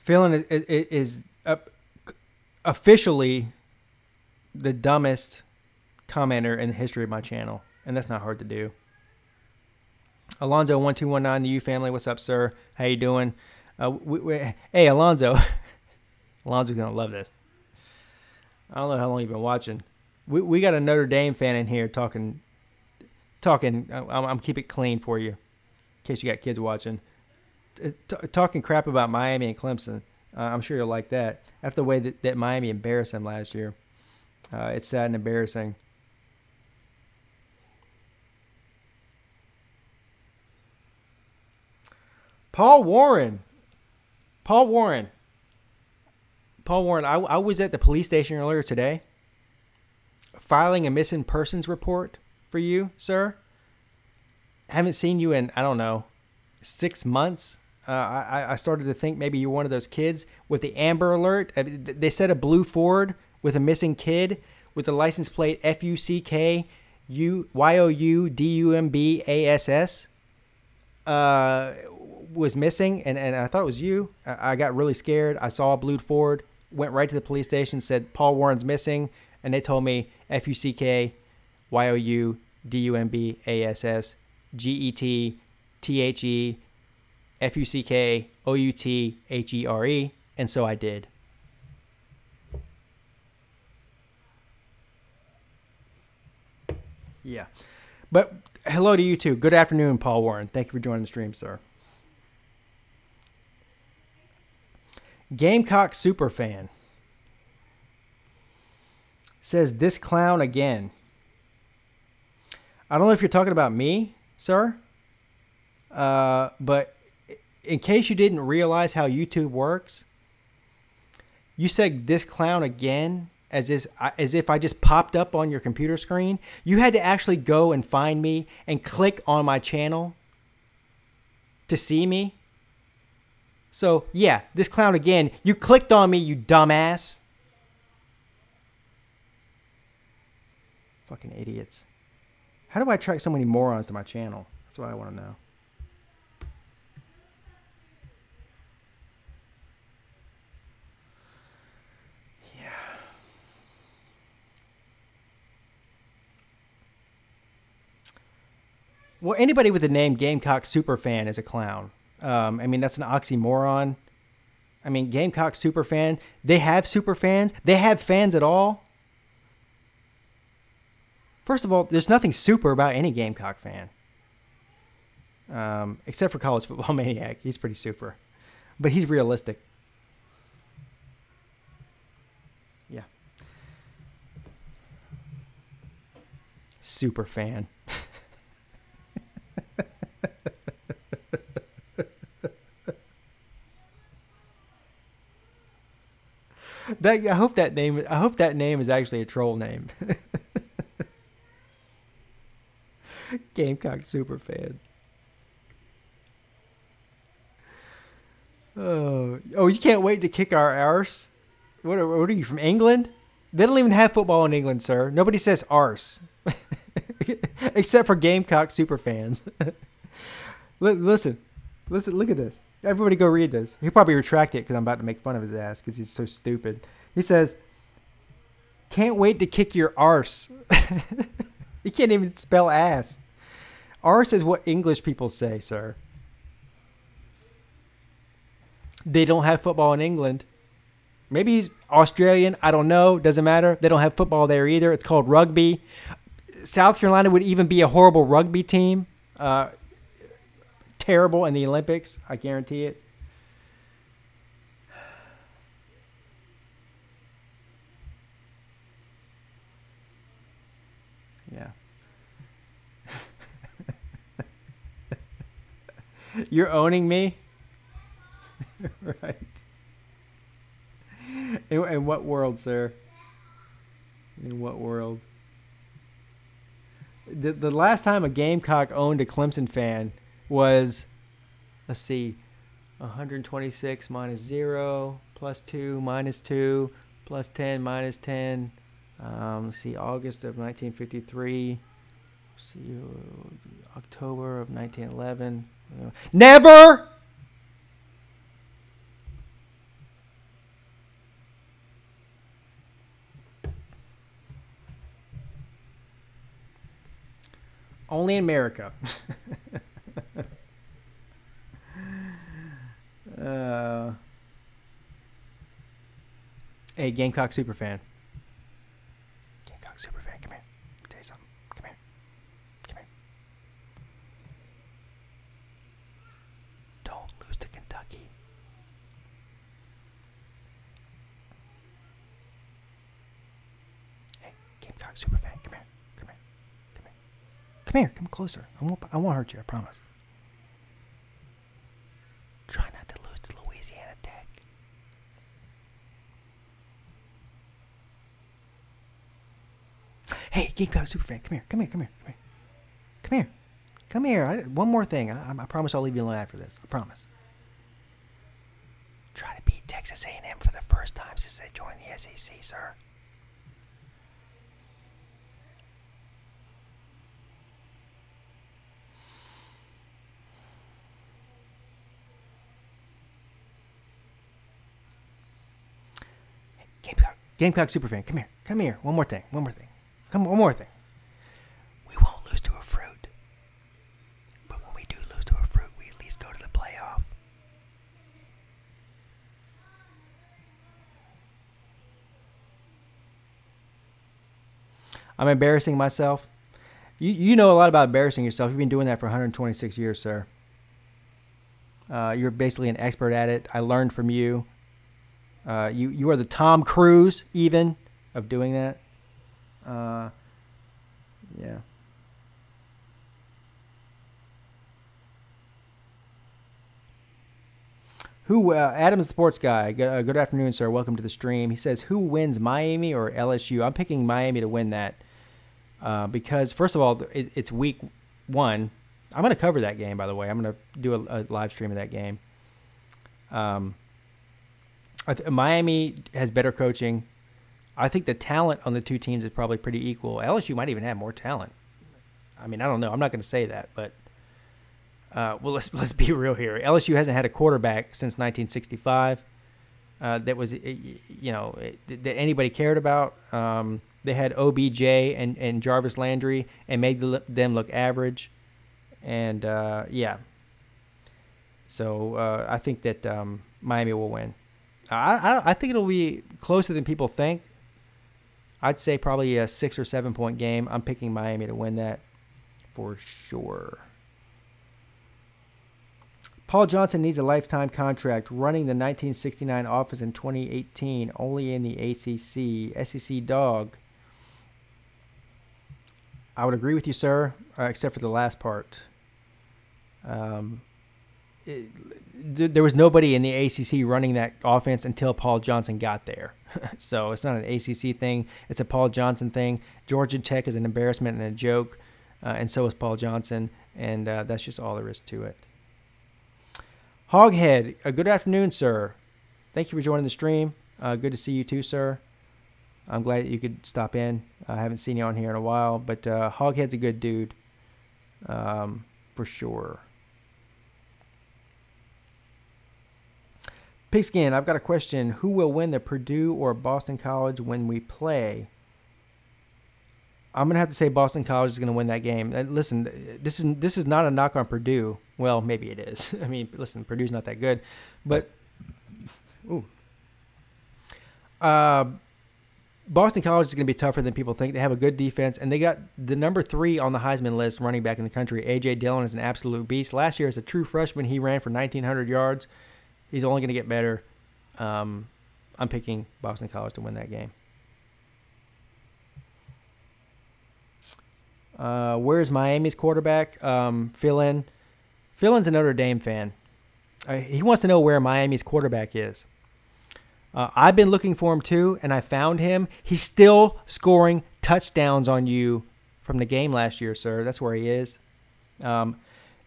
Phelan is officially the dumbest commenter in the history of my channel, and that's not hard to do. Alonzo1219, the U family, what's up, sir? How you doing? Hey, Alonzo. Alonzo's gonna love this. I don't know how long you've been watching. We got a Notre Dame fan in here talking. I'm keep it clean for you, in case you got kids watching. Talking crap about Miami and Clemson. I'm sure you'll like that. After the way that Miami embarrassed them last year. It's sad and embarrassing. Paul Warren. I was at the police station earlier today filing a missing persons report for you, sir. Haven't seen you in, I don't know, 6 months. I started to think maybe you're one of those kids with the Amber Alert. They said a blue Ford with a missing kid with the license plate FUCKYOUDUMBASS was missing, and I thought it was you. I got really scared. I saw a blue Ford, went right to the police station, said Paul Warren's missing. and they told me FUCKYOUDUMBASS GET THEFUCKOUTHERE, and so I did. Yeah. But hello to you too. Good afternoon, Paul Warren. Thank you for joining the stream, sir. Gamecock Superfan says, this clown again. I don't know if you're talking about me, sir. But in case you didn't realize how YouTube works, you said this clown again as if I just popped up on your computer screen. You had to actually go and find me and click on my channel to see me. So, yeah, this clown again. You clicked on me, you dumbass. Fucking idiots. How do I attract so many morons to my channel? That's what I want to know. Yeah. Well, anybody with the name Gamecock Superfan is a clown. I mean, that's an oxymoron. I mean, Gamecock Superfan, they have super fans? They have fans at all? First of all, there's nothing super about any Gamecock fan. Except for College Football Maniac. He's pretty super. But he's realistic. Yeah. Super fan. I hope that name is actually a troll name. Gamecock Superfan. Oh, you can't wait to kick our arse? What are you, from England? They don't even have football in England, sir. Nobody says arse. Except for Gamecock Superfans. Listen, look at this. Everybody go read this. He'll probably retract it because I'm about to make fun of his ass because he's so stupid. He says, can't wait to kick your arse. He can't even spell ass. Arse is what English people say, sir. They don't have football in England. Maybe he's Australian. I don't know. Doesn't matter. They don't have football there either. It's called rugby. South Carolina would even be a horrible rugby team. Terrible in the Olympics. I guarantee it. Yeah. You're owning me? Right. In what world, sir? In what world? The last time a Gamecock owned a Clemson fan was, let's see, 126 minus 0 plus 2 minus 2 plus 10 minus 10. Let's see, August of 1953. Let's see, October of 1911. Never! Only in America. Hey, Gamecock Superfan. Gamecock Superfan, come here. Let me tell you something. Come here. Come here. Don't lose to Kentucky. Hey, Gamecock Superfan, come here. Come here. Come here. Come here. Come closer. I won't hurt you, I promise. Try not to lose to Louisiana Tech. Hey, Gamecock Superfan, come here. Come here. Come here. Come here. Come here. Come here. One more thing. I promise I'll leave you alone after this. I promise. Try to beat Texas A&M for the first time since they joined the SEC, sir. Gamecock superfan, come here. Come here. One more thing. One more thing. We won't lose to a fruit. But when we do lose to a fruit, we at least go to the playoff. I'm embarrassing myself. You know a lot about embarrassing yourself. You've been doing that for 126 years, sir. You're basically an expert at it. I learned from you. You are the Tom Cruise, even, of doing that. Yeah. Adam, the sports guy. Good afternoon, sir. Welcome to the stream. He says, who wins, Miami or LSU? I'm picking Miami to win that. Because, first of all, it's week 1. I'm going to cover that game, by the way. I'm going to do a live stream of that game. Miami has better coaching. I think the talent on the two teams is probably pretty equal. LSU might even have more talent. I mean, I don't know. I'm not going to say that, but well, let's be real here. LSU hasn't had a quarterback since 1965 that was that anybody cared about. They had OBJ and Jarvis Landry and made them look average. And, yeah. So I think that Miami will win. I think it'll be closer than people think. I'd say probably a 6 or 7 point game. I'm picking Miami to win that for sure. Paul Johnson needs a lifetime contract, running the 1969 offense in 2018, only in the ACC. SEC dog. I would agree with you, sir, except for the last part. There was nobody in the ACC running that offense until Paul Johnson got there. So it's not an ACC thing. It's a Paul Johnson thing. Georgia Tech is an embarrassment and a joke, and so is Paul Johnson, and that's just all there is to it. Hoghead, good afternoon, sir. Thank you for joining the stream. Good to see you too, sir. I'm glad that you could stop in. I haven't seen you on here in a while, but Hoghead's a good dude, for sure. Pigskin, I've got a question. Who will win, the Purdue or Boston College when we play? I'm going to have to say Boston College is going to win that game. Listen, this is not a knock on Purdue. Well, maybe it is. I mean, listen, Purdue's not that good. But, Boston College is going to be tougher than people think. They have a good defense, and they got the number 3 on the Heisman list running back in the country. A.J. Dillon is an absolute beast. Last year, as a true freshman, he ran for 1,900 yards. He's only going to get better. I'm picking Boston College to win that game. Where's Miami's quarterback? Fill-in. Fill-in's a Notre Dame fan. He wants to know where Miami's quarterback is. I've been looking for him too, and I found him. He's still scoring touchdowns on you from the game last year, sir. That's where he is.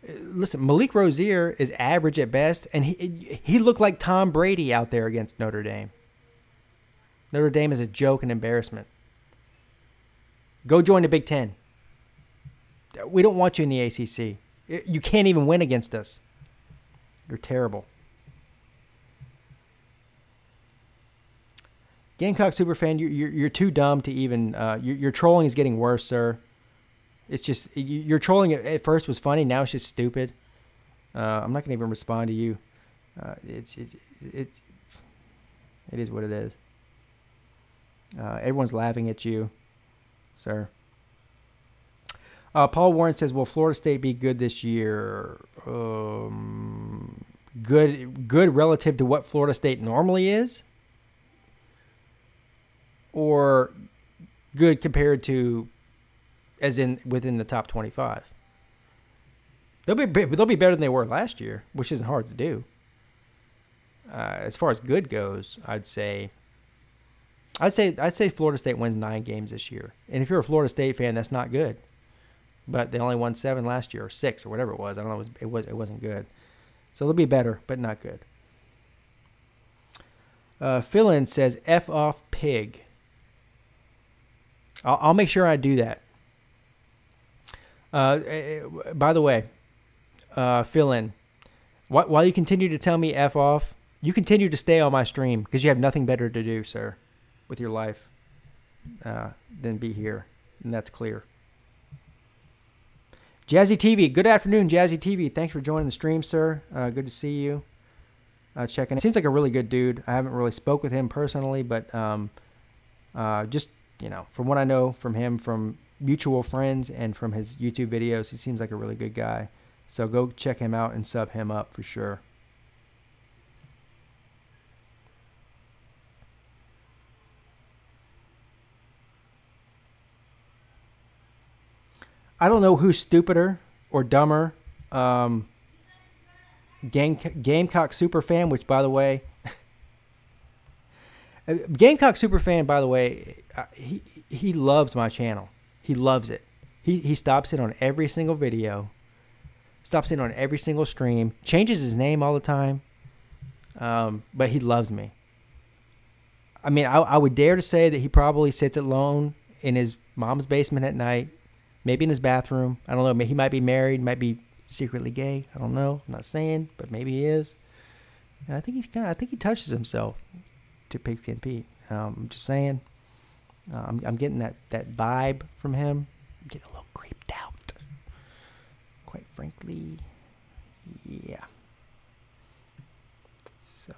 Listen, Malik Rozier is average at best, and he looked like Tom Brady out there against Notre Dame. Notre Dame is a joke and embarrassment. Go join the Big Ten. We don't want you in the ACC. You can't even win against us. You're terrible. Gamecock superfan, you're too dumb to even. Your trolling is getting worse, sir. It's just your trolling at first was funny. Now it's just stupid. I'm not gonna even respond to you. It is what it is. Everyone's laughing at you, sir. Paul Warren says, "Will Florida State be good this year? Good relative to what Florida State normally is, or good compared to, as in within the top 25? They'll be better than they were last year, which isn't hard to do. As far as good goes, I'd say Florida State wins 9 games this year. And if you're a Florida State fan, that's not good. But they only won 7 last year, or 6, or whatever it was. I don't know. It wasn't good. So they'll be better, but not good." Fill-in says, "F off pig." I'll make sure I do that. By the way, Fill-in, while you continue to tell me F off, you continue to stay on my stream because you have nothing better to do, sir. with your life than be here, and that's clear. Jazzy TV, good afternoon, Jazzy TV. Thanks for joining the stream, sir. Good to see you. Checking. Seems like a really good dude. I haven't really spoke with him personally, but just from what I know from him, from mutual friends and from his YouTube videos, he seems like a really good guy. So go check him out and sub him up for sure. I don't know who's stupider or dumber. Gamecock Superfan, which, by the way, Gamecock Superfan, by the way, he loves my channel. He loves it. He stops in on every single video, stops in on every single stream, changes his name all the time, but he loves me. I mean, I would dare to say that he probably sits alone in his mom's basement at night, maybe in his bathroom. I don't know. He might be married, might be secretly gay. I don't know. I'm not saying, but maybe he is. And I think he touches himself to Pigskin Pete. I'm just saying. I'm getting that vibe from him. I'm getting a little creeped out. Quite frankly, yeah. So.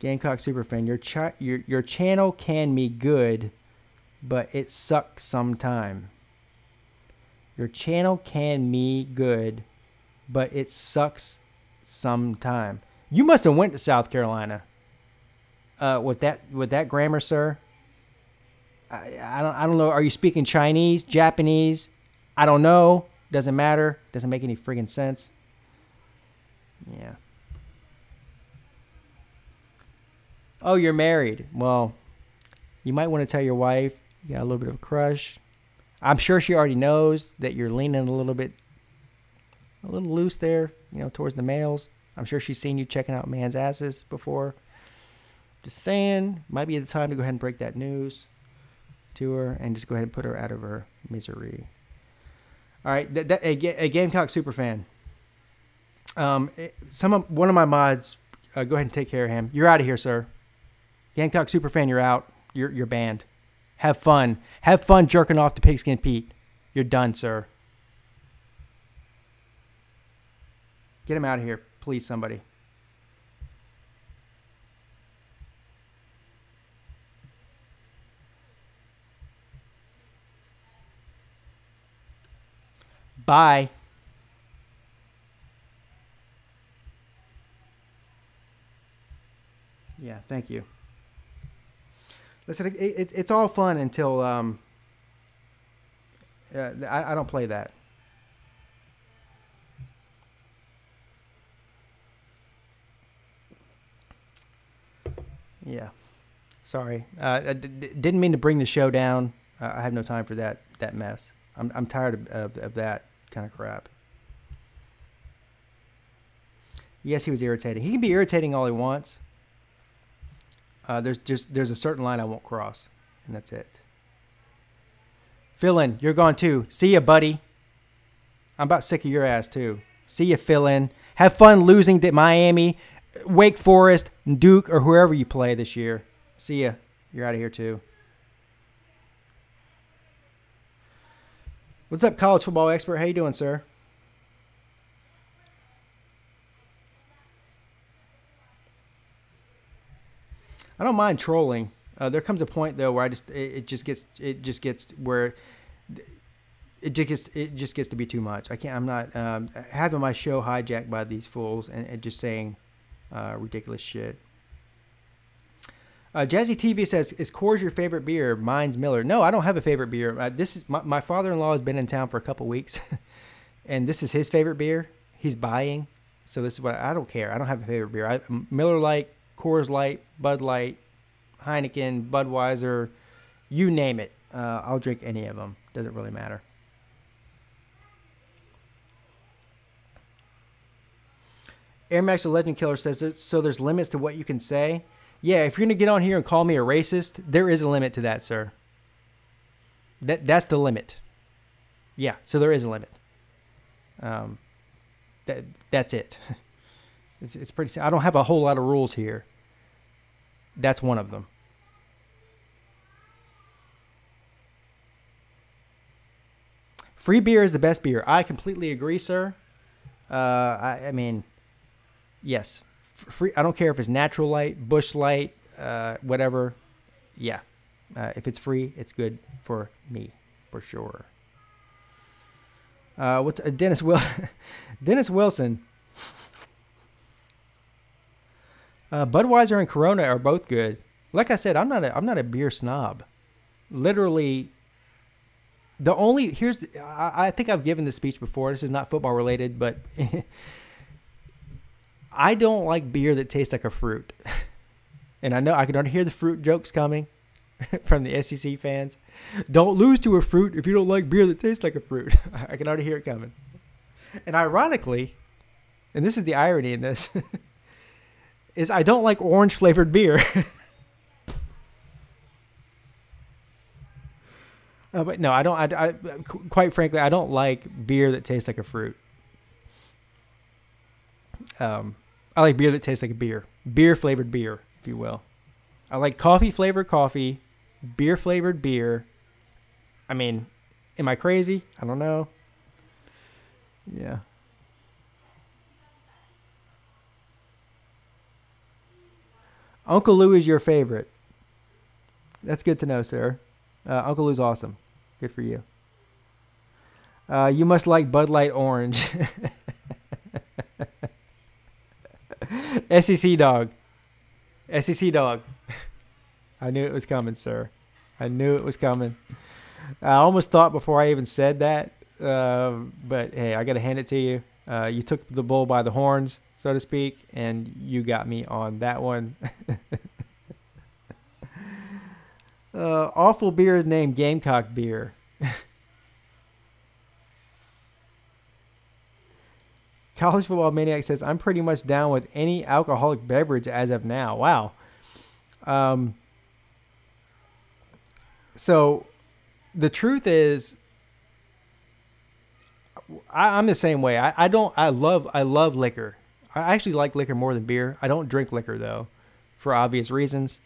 Gamecock Superfan, your channel can be good, but it sucks sometime. Your channel can be good, but it sucks sometime. You must have went to South Carolina. With that grammar, sir. I don't know. Are you speaking Chinese, Japanese? I don't know. Doesn't matter. Doesn't make any friggin' sense. Yeah. Oh, you're married. Well, you might want to tell your wife you got a little bit of a crush. I'm sure she already knows that you're leaning a little loose there, towards the males. I'm sure she's seen you checking out man's asses before. Just saying, might be the time to go ahead and break that news to her and just go ahead and put her out of her misery. All right, a Gamecock Superfan. One of my mods, go ahead and take care of him. You're out of here, sir. Gamecock Superfan, you're out. You're banned. Have fun. Have fun jerking off to Pigskin Pete. You're done, sir. Get him out of here, please, somebody. Bye. Yeah, thank you. Listen, it's all fun until I don't play that. Yeah, sorry. I didn't mean to bring the show down. I have no time for that mess. I'm tired of that kind of crap. Yes, he was irritating. He can be irritating all he wants. There's a certain line I won't cross, and that's it. Fill-in, you're gone too. See ya, buddy. I'm about sick of your ass too. See ya, fill-in. Have fun losing to Miami, Wake Forest, Duke, or whoever you play this year. See ya. You're out of here too. What's up, college football expert? How you doing, sir? I don't mind trolling. There comes a point though where it just gets where it just gets to be too much. I'm not having my show hijacked by these fools and just saying ridiculous shit. Jazzy TV says, "Is Coors your favorite beer?" Mine's Miller. No, I don't have a favorite beer. This is my father-in-law has been in town for a couple weeks, and this is his favorite beer. He's buying, so this is what I don't care. I don't have a favorite beer. Miller Lite, Coors Light, Bud Light, Heineken, Budweiser, you name it. I'll drink any of them. Doesn't really matter. Air Max the Legend Killer says, so there's limits to what you can say. Yeah, if you're going to get on here and call me a racist, there is a limit to that, sir. That's the limit. Yeah, so there is a limit. That's it. It's pretty. I don't have a whole lot of rules here. That's one of them. Free beer is the best beer. I completely agree, sir. I mean, yes. Free. I don't care if it's Natural Light, Bush Light, whatever. Yeah. If it's free, it's good for me, for sure. What's Dennis Wilson? Dennis Wilson. Budweiser and Corona are both good. Like I said, I'm not a beer snob. Literally, I think I've given this speech before. This is not football related, but I don't like beer that tastes like a fruit. And I know I can already hear the fruit jokes coming from the SEC fans. Don't lose to a fruit if you don't like beer that tastes like a fruit. I can already hear it coming. And ironically, and this is the irony in this, is I don't like orange flavored beer. But no, I don't. I quite frankly, I don't like beer that tastes like a fruit. I like beer that tastes like a beer flavored beer, if you will. I like coffee flavored coffee, beer flavored beer. I mean, am I crazy? I don't know. Yeah. Uncle Lou is your favorite. That's good to know, sir. Uncle Lou's awesome. Good for you. You must like Bud Light Orange. SEC dog. SEC dog. I knew it was coming, sir. I knew it was coming. I almost thought before I even said that, but hey, I got to hand it to you. You took the bull by the horns, so to speak, and you got me on that one. Awful beer is named Gamecock Beer. College Football Maniac says, I'm pretty much down with any alcoholic beverage as of now. Wow. So the truth is, I'm the same way. I love liquor. I actually like liquor more than beer. I don't drink liquor though, for obvious reasons.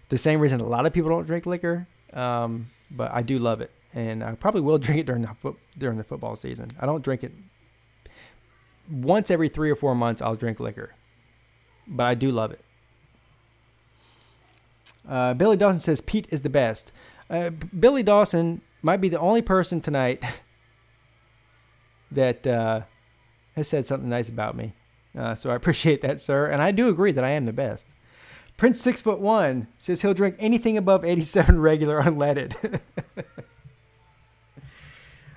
The same reason a lot of people don't drink liquor. But I do love it, and I probably will drink it during the football season. I don't drink it once every 3 or 4 months. I'll drink liquor, but I do love it. Billy Dawson says Pete is the best. Billy Dawson might be the only person tonight that has said something nice about me. So I appreciate that, sir. And I do agree that I am the best. Prince 6'1" says he'll drink anything above 87 regular unleaded.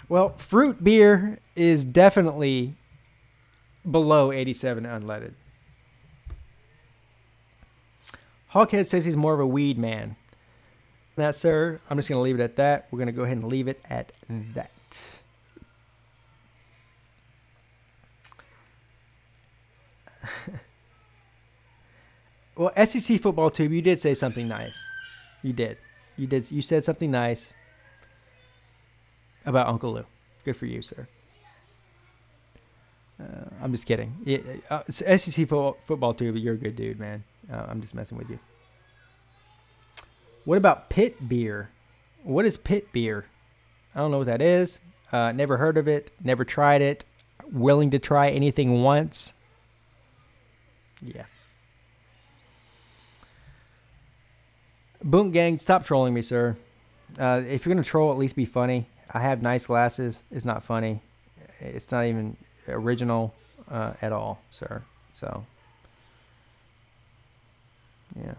Well, fruit beer is definitely below 87 unleaded. Hawkhead says he's more of a weed man. That, sir, I'm just going to leave it at that. We're going to go ahead and leave it at that. Well, SEC Football Tube, you did say something nice. You did. You said something nice about Uncle Lou. Good for you, sir. I'm just kidding. SEC Football Tube, you're a good dude, man. I'm just messing with you. What about pit beer? What is pit beer? I don't know what that is. Never heard of it. Never tried it. Willing to try anything once. Yeah. Boom Gang, stop trolling me, sir. If you're going to troll, at least be funny. I have nice glasses. It's not funny. It's not even original at all, sir. So, yeah.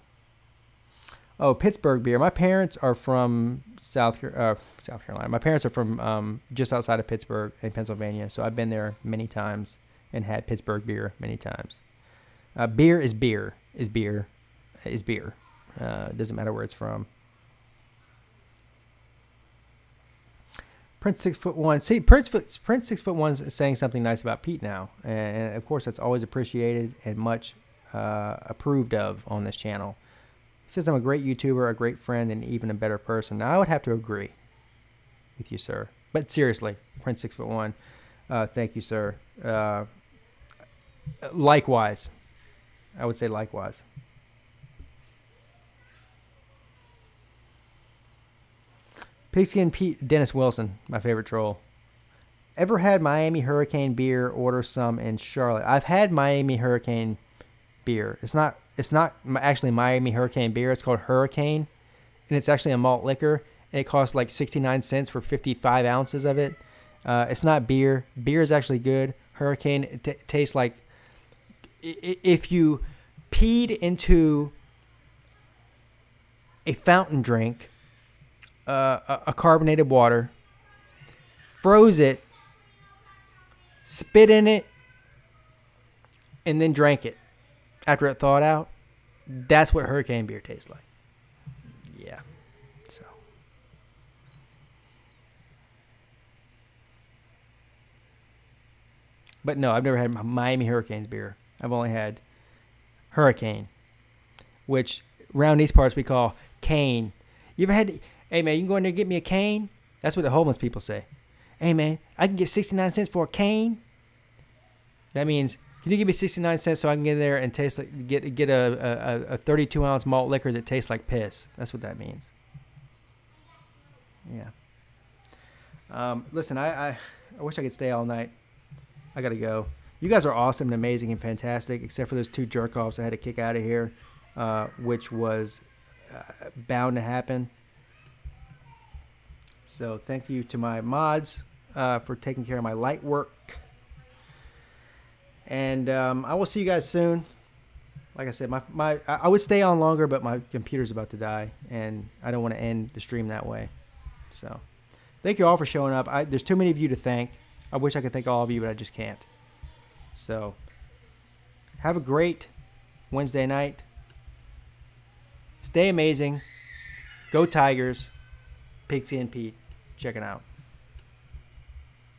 Oh, Pittsburgh beer. My parents are from South Carolina. My parents are from just outside of Pittsburgh in Pennsylvania. So I've been there many times and had Pittsburgh beer many times. Beer is beer. Is beer. Is beer. It doesn't matter where it's from. Prince 6'1". See, Prince 6'1" is saying something nice about Pete now, and of course that's always appreciated and much approved of on this channel. He says I'm a great YouTuber, a great friend, and even a better person. Now, I would have to agree with you, sir. But seriously, Prince 6'1", thank you, sir. Likewise. I would say likewise. Pigskin Pete, Dennis Wilson, my favorite troll. Ever had Miami Hurricane beer? Order some in Charlotte. I've had Miami Hurricane beer. It's not actually Miami Hurricane beer. It's called Hurricane, and it's actually a malt liquor, and it costs like 69 cents for 55 ounces of it. It's not beer. Beer is actually good. Hurricane, it tastes like if you peed into a fountain drink, a carbonated water, froze it, spit in it, and then drank it after it thawed out. That's what Hurricane beer tastes like. Yeah. So. But no, I've never had Miami Hurricanes beer. I've only had Hurricane, which around these parts we call cane. You ever had, hey man, you can go in there and get me a cane? That's what the homeless people say. Hey man, I can get 69 cents for a cane? That means, can you give me 69 cents so I can get in there and taste like, get a 32 ounce malt liquor that tastes like piss? That's what that means. Yeah. Listen, I wish I could stay all night. I gotta go. You guys are awesome and amazing and fantastic, except for those two jerk-offs I had to kick out of here, which was bound to happen. So thank you to my mods for taking care of my light work. And I will see you guys soon. Like I said, I would stay on longer, but my computer's about to die, and I don't want to end the stream that way. So thank you all for showing up. There's too many of you to thank. I wish I could thank all of you, but I just can't. So have a great Wednesday night. Stay amazing. Go Tigers. Pixie and Pete. Check it out.